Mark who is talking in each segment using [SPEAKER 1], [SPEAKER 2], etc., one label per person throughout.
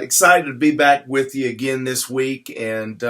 [SPEAKER 1] Excited to be back with you again this week, and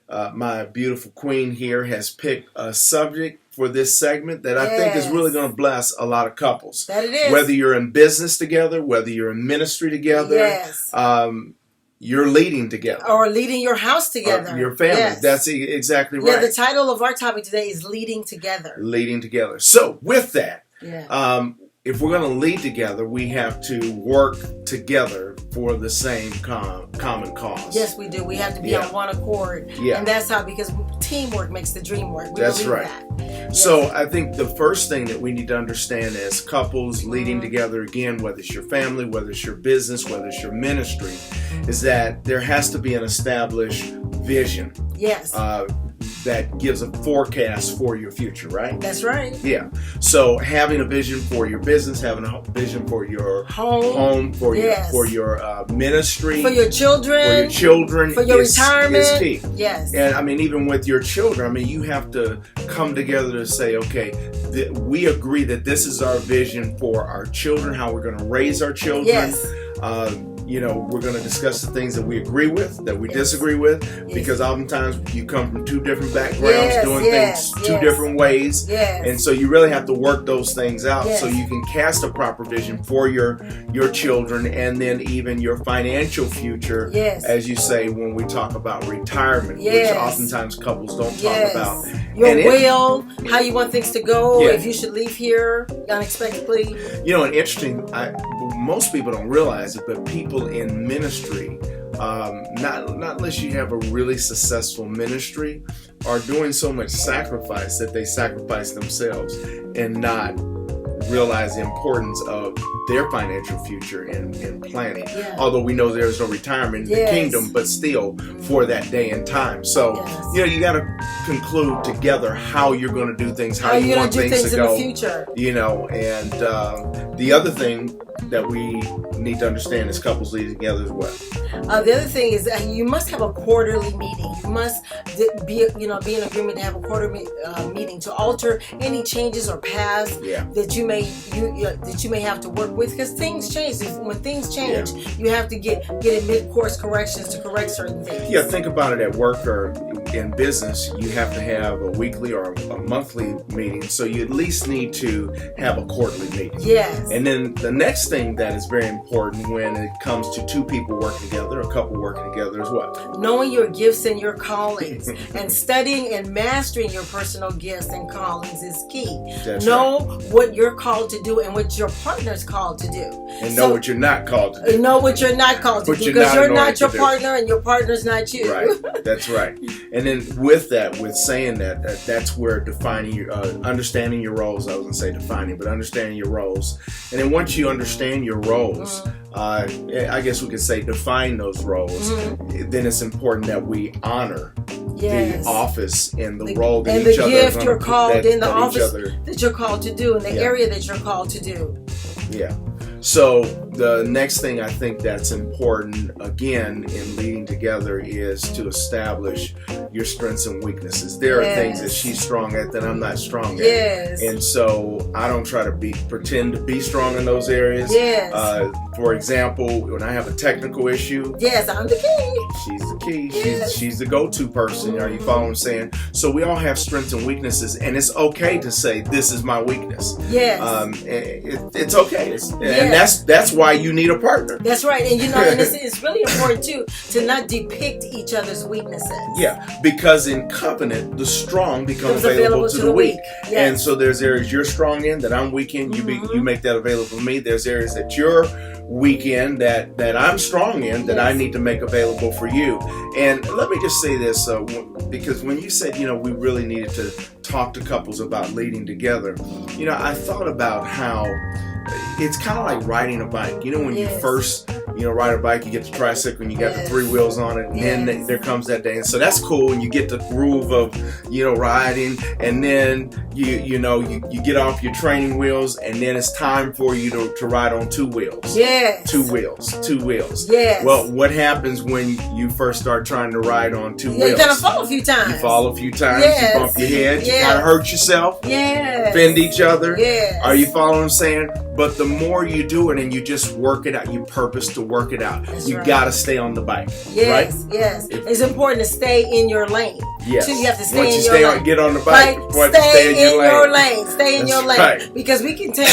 [SPEAKER 1] my beautiful queen here has picked a subject for this segment that I think is really going to bless a lot of couples.
[SPEAKER 2] That it is.
[SPEAKER 1] Whether you're in business together, whether you're in ministry together, you're leading together.
[SPEAKER 2] Or leading your house together.
[SPEAKER 1] Your family.
[SPEAKER 2] Yes.
[SPEAKER 1] That's exactly right.
[SPEAKER 2] Yeah, the title of our topic today is Leading Together.
[SPEAKER 1] Leading together. So with that, if we're going to lead together, we have to work together for the same common cause.
[SPEAKER 2] Yes, we do. We have to be on one accord.
[SPEAKER 1] Yeah.
[SPEAKER 2] And that's how, because teamwork makes the dream work.
[SPEAKER 1] That's right. So I think the first thing that we need to understand as couples leading together, again, whether it's your family, whether it's your business, whether it's your ministry, is that there has to be an established vision.
[SPEAKER 2] Yes.
[SPEAKER 1] That gives a forecast for your future, right?
[SPEAKER 2] That's right.
[SPEAKER 1] Yeah. So having a vision for your business, having a vision for your home, for your ministry,
[SPEAKER 2] for your children, for your retirement,
[SPEAKER 1] is key.
[SPEAKER 2] Yes.
[SPEAKER 1] And I mean, even with your children, I mean, you have to come together to say, okay, we agree that this is our vision for our children, how we're going to raise our children.
[SPEAKER 2] Yes.
[SPEAKER 1] We're going to discuss the things that we agree with, that we disagree with, because oftentimes you come from two different backgrounds, doing things two different ways.
[SPEAKER 2] Yes.
[SPEAKER 1] And so you really have to work those things out so you can cast a proper vision for your children, and then even your financial future, as you say, when we talk about retirement, which oftentimes couples don't talk about.
[SPEAKER 2] Your will, how you want things to go, if you should leave here unexpectedly.
[SPEAKER 1] And interesting, most people don't realize it, but people in ministry, not unless you have a really successful ministry, are doing so much sacrifice that they sacrifice themselves and not realize the importance of their financial future and planning. Although we know there's no retirement in the kingdom, but still for that day and time. So, you got to conclude together how you're going to do things, how you want things to go.
[SPEAKER 2] In the future.
[SPEAKER 1] And the other thing that we need to understand as couples leading together is what?
[SPEAKER 2] The other thing is that you must have a quarterly meeting. You must be in agreement to have a quarterly meeting to alter any changes or paths that you may have to work with, because things change. When things change, you have to get in mid-course corrections to correct certain things.
[SPEAKER 1] Yeah, think about it at work or in business. You have to have a weekly or a monthly meeting, so you at least need to have a quarterly meeting.
[SPEAKER 2] Yes.
[SPEAKER 1] And then the next thing that is very important when it comes to two people working together, a couple working together, is what?
[SPEAKER 2] Knowing your gifts and your callings, and studying and mastering your personal gifts and callings is key. Know what you're called to do and what your partner's called to do.
[SPEAKER 1] And know what you're not called to do.
[SPEAKER 2] Know what you're not called to do, because you're not your partner and your partner's not you.
[SPEAKER 1] Right. That's right. And then with saying that, that's where defining understanding your roles. I was going to say defining, but understanding your roles. And then once you understand your roles, I guess we could say define those roles, then it's important that we honor the office and the role that each other
[SPEAKER 2] gift you're called in the office
[SPEAKER 1] that
[SPEAKER 2] you're called to do, in the area that you're called to do.
[SPEAKER 1] Yeah. So the next thing I think that's important, again, in leading together is to establish your strengths and weaknesses. There are things that she's strong at that I'm not strong at.
[SPEAKER 2] Yes.
[SPEAKER 1] And so I don't try to pretend to be strong in those areas.
[SPEAKER 2] Yes.
[SPEAKER 1] For example, when I have a technical issue,
[SPEAKER 2] I'm the key.
[SPEAKER 1] She's the key. She's the go-to person. Are you following what I'm saying? So we all have strengths and weaknesses, and it's okay to say this is my weakness.
[SPEAKER 2] Yes.
[SPEAKER 1] It's okay. And that's why you need a partner.
[SPEAKER 2] That's right. And and it's really important too to not depict each other's weaknesses.
[SPEAKER 1] Yeah, because in covenant, the strong become available to the weak.
[SPEAKER 2] Yes.
[SPEAKER 1] And so there's areas you're strong in that I'm weak in. You make that available to me. There's areas that you're weak in that I'm strong in that I need to make available for you. And let me just say this, because when you said, we really needed to talk to couples about leading together, I thought about how it's kind of like riding a bike. When you first, ride a bike, you get the tricycle and you got the 3 wheels on it, and then there comes that day. And so that's cool, and you get the groove of, riding, and then you get off your training wheels, and then it's time for you to ride on 2 wheels.
[SPEAKER 2] Yes.
[SPEAKER 1] 2 wheels.
[SPEAKER 2] Yes.
[SPEAKER 1] Well, what happens when you first start trying to ride on 2 wheels?
[SPEAKER 2] You're gonna fall a few times.
[SPEAKER 1] You fall a few times.
[SPEAKER 2] Yes.
[SPEAKER 1] You bump your head. You kind of hurt yourself.
[SPEAKER 2] Yes.
[SPEAKER 1] Offend each other.
[SPEAKER 2] Yes.
[SPEAKER 1] Are you following what I'm saying? But the more you do it and you just work it out, you purpose to work it out.
[SPEAKER 2] That's
[SPEAKER 1] You
[SPEAKER 2] right.
[SPEAKER 1] got to stay on the bike.
[SPEAKER 2] Yes,
[SPEAKER 1] right?
[SPEAKER 2] yes. It's important to stay in your lane.
[SPEAKER 1] Yes.
[SPEAKER 2] So you have to stay
[SPEAKER 1] Once
[SPEAKER 2] in
[SPEAKER 1] you
[SPEAKER 2] your lane.
[SPEAKER 1] get on the bike,
[SPEAKER 2] Stay in your lane. Stay in
[SPEAKER 1] That's
[SPEAKER 2] your lane.
[SPEAKER 1] right.
[SPEAKER 2] Because we can tend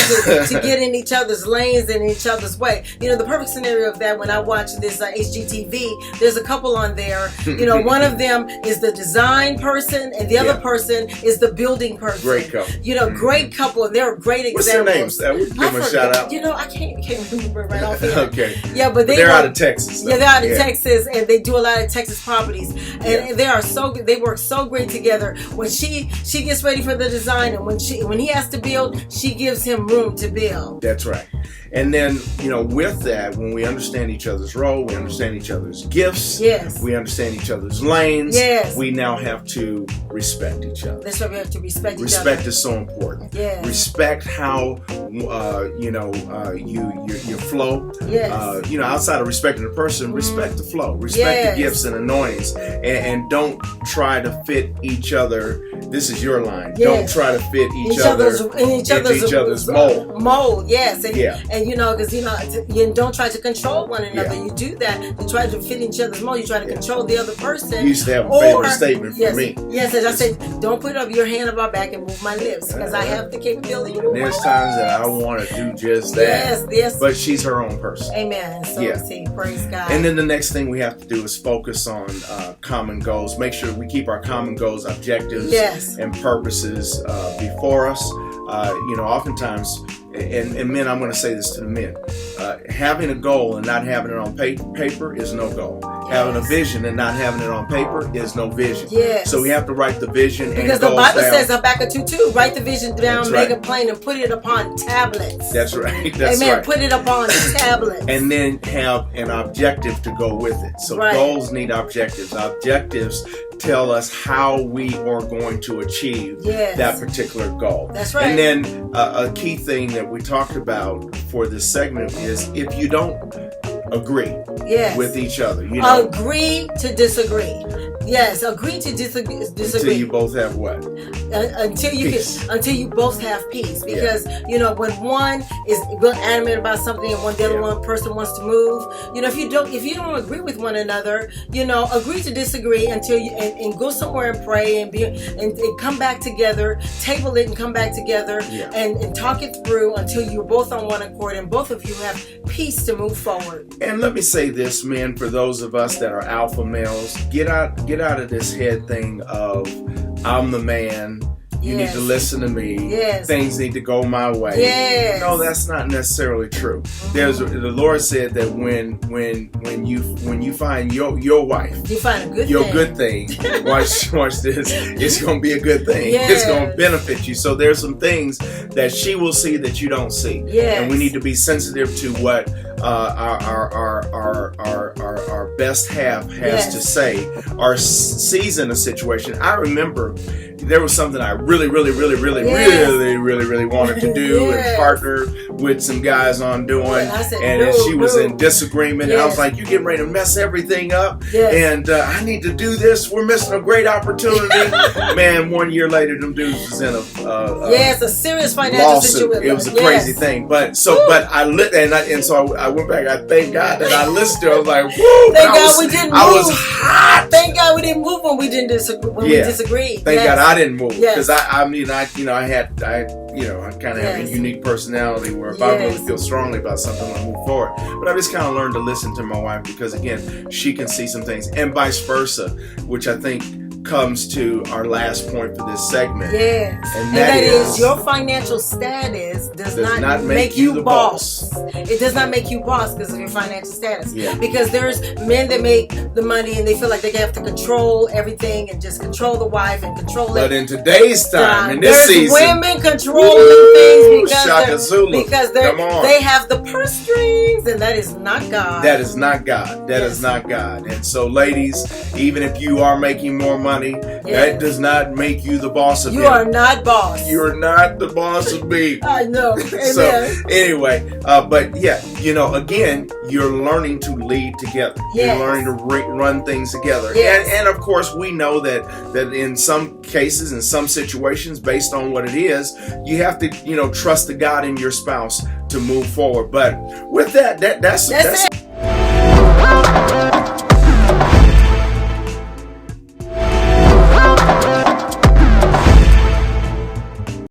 [SPEAKER 2] to get in each other's lanes and in each other's way. You know, the perfect scenario of that, when I watch this HGTV, there's a couple on there. You know, one of them is the design person and the other person is the building person.
[SPEAKER 1] Great couple.
[SPEAKER 2] You know, great couple, and they're great
[SPEAKER 1] What's their
[SPEAKER 2] examples.
[SPEAKER 1] names? We can give them a shout out.
[SPEAKER 2] You know, I can't remember right off here.
[SPEAKER 1] Okay.
[SPEAKER 2] Yeah, but
[SPEAKER 1] they're out of Texas.
[SPEAKER 2] Yeah, they're out of Texas, and they do a lot of Texas properties, and they are so good. They work so great together. When she gets ready for the design, and when he has to build, she gives him room to build.
[SPEAKER 1] That's right. And then, you know, with that, when we understand each other's role, we understand each other's gifts.
[SPEAKER 2] Yes.
[SPEAKER 1] We understand each other's lanes.
[SPEAKER 2] Yes.
[SPEAKER 1] We now have to respect each other.
[SPEAKER 2] That's why we have to respect each other.
[SPEAKER 1] Respect is so important.
[SPEAKER 2] Yes.
[SPEAKER 1] Respect how you flow.
[SPEAKER 2] Yes.
[SPEAKER 1] You know, outside of respecting the person, respect the flow. Respect the gifts and anointings, and don't try to fit each other. This is your line.
[SPEAKER 2] Yes.
[SPEAKER 1] Don't try to fit each other's mold.
[SPEAKER 2] Mold, yes. And,
[SPEAKER 1] Yeah.
[SPEAKER 2] and you know, because you don't try to control one another.
[SPEAKER 1] Yeah.
[SPEAKER 2] You do that to try to fit each other's mold. You try to control the other person.
[SPEAKER 1] You used to have a favorite statement for me.
[SPEAKER 2] Yes, as I said, don't put up your hand on my back and move my lips, because I have the capability to move
[SPEAKER 1] There's
[SPEAKER 2] my
[SPEAKER 1] times that I want to do just that.
[SPEAKER 2] Yes, yes.
[SPEAKER 1] But she's her own person.
[SPEAKER 2] Amen. So see, praise God.
[SPEAKER 1] And then the next thing we have to do is focus on common goals. Make sure we keep our common goals, objectives, and purposes before us. You know, oftentimes, and men, I'm going to say this to the men, having a goal and not having it on paper is no goal. Having a vision and not having it on paper is no vision.
[SPEAKER 2] Yes.
[SPEAKER 1] So we have to write the vision and
[SPEAKER 2] because
[SPEAKER 1] goals
[SPEAKER 2] the Bible
[SPEAKER 1] down.
[SPEAKER 2] says Habakkuk 2:2, write the vision down,
[SPEAKER 1] That's
[SPEAKER 2] make
[SPEAKER 1] right.
[SPEAKER 2] it plain, and put it upon tablets.
[SPEAKER 1] That's right. That's
[SPEAKER 2] Amen.
[SPEAKER 1] right.
[SPEAKER 2] Put it upon tablets.
[SPEAKER 1] And then have an objective to go with it. So goals need objectives. Objectives tell us how we are going to achieve that particular goal.
[SPEAKER 2] That's right.
[SPEAKER 1] And then a key thing that we talked about for this segment is if you don't agree with each other, you know,
[SPEAKER 2] agree to disagree. Yes, agree to disagree.
[SPEAKER 1] Until you both have what?
[SPEAKER 2] Until you both have peace. Because you know, when one is real animated about something and the other one person wants to move, you know, if you don't agree with one another, you know, agree to disagree until you and go somewhere and pray and come back together, table it and come back together and talk it through until you're both on one accord and both of you have peace to move forward.
[SPEAKER 1] And let me say this, men, for those of us that are alpha males, get out of this head thing of I'm the man. You need to listen to me.
[SPEAKER 2] Yes.
[SPEAKER 1] Things need to go my way.
[SPEAKER 2] Yes.
[SPEAKER 1] No, that's not necessarily true. The Lord said that when you find your wife,
[SPEAKER 2] you find a
[SPEAKER 1] good thing. Watch this. It's gonna be a good thing.
[SPEAKER 2] Yes.
[SPEAKER 1] It's gonna benefit you. So there's some things that she will see that you don't see.
[SPEAKER 2] Yes.
[SPEAKER 1] And we need to be sensitive to what our best half has to say or sees in a situation. I remember there was something I really wanted to do and partner with some guys on doing, and she was in disagreement. And I was like, "You getting ready to mess everything up?" And I need to do this. We're missing a great opportunity. Man, 1 year later, them dudes was in
[SPEAKER 2] a serious financial
[SPEAKER 1] lawsuit.
[SPEAKER 2] situation.
[SPEAKER 1] It was a crazy thing. But I went back. I thank God that I listened to it. I was like, "Woo!"
[SPEAKER 2] Thank God we didn't move.
[SPEAKER 1] I was hot.
[SPEAKER 2] Thank God we didn't move when we didn't disagree. We disagreed.
[SPEAKER 1] Thank God I didn't move because I kind of have a unique personality where if I really feel strongly about something, I'll move forward. But I just kind of learned to listen to my wife because again, she can see some things, and vice versa, which I think comes to our last point for this segment.
[SPEAKER 2] Yes. And that is your financial status does not make you the boss. It does not make you boss because of your financial status.
[SPEAKER 1] Yeah.
[SPEAKER 2] Because there's men that make the money and they feel like they have to control everything and just control the wife and control it.
[SPEAKER 1] But in today's time, in this
[SPEAKER 2] there's
[SPEAKER 1] season,
[SPEAKER 2] women controlling things because they have the purse strings, and that is not God.
[SPEAKER 1] That is not God. That is not God. And so, ladies, even if you are making more money, that does not make you the boss of him.
[SPEAKER 2] You are not boss.
[SPEAKER 1] You are not the boss of me.
[SPEAKER 2] I know.
[SPEAKER 1] So anyway, but again, you're learning to lead together. You're learning to run things together. And of course, we know that in some cases, in some situations, based on what it is, you have to, trust the God in your spouse to move forward. But with that's it. Bye.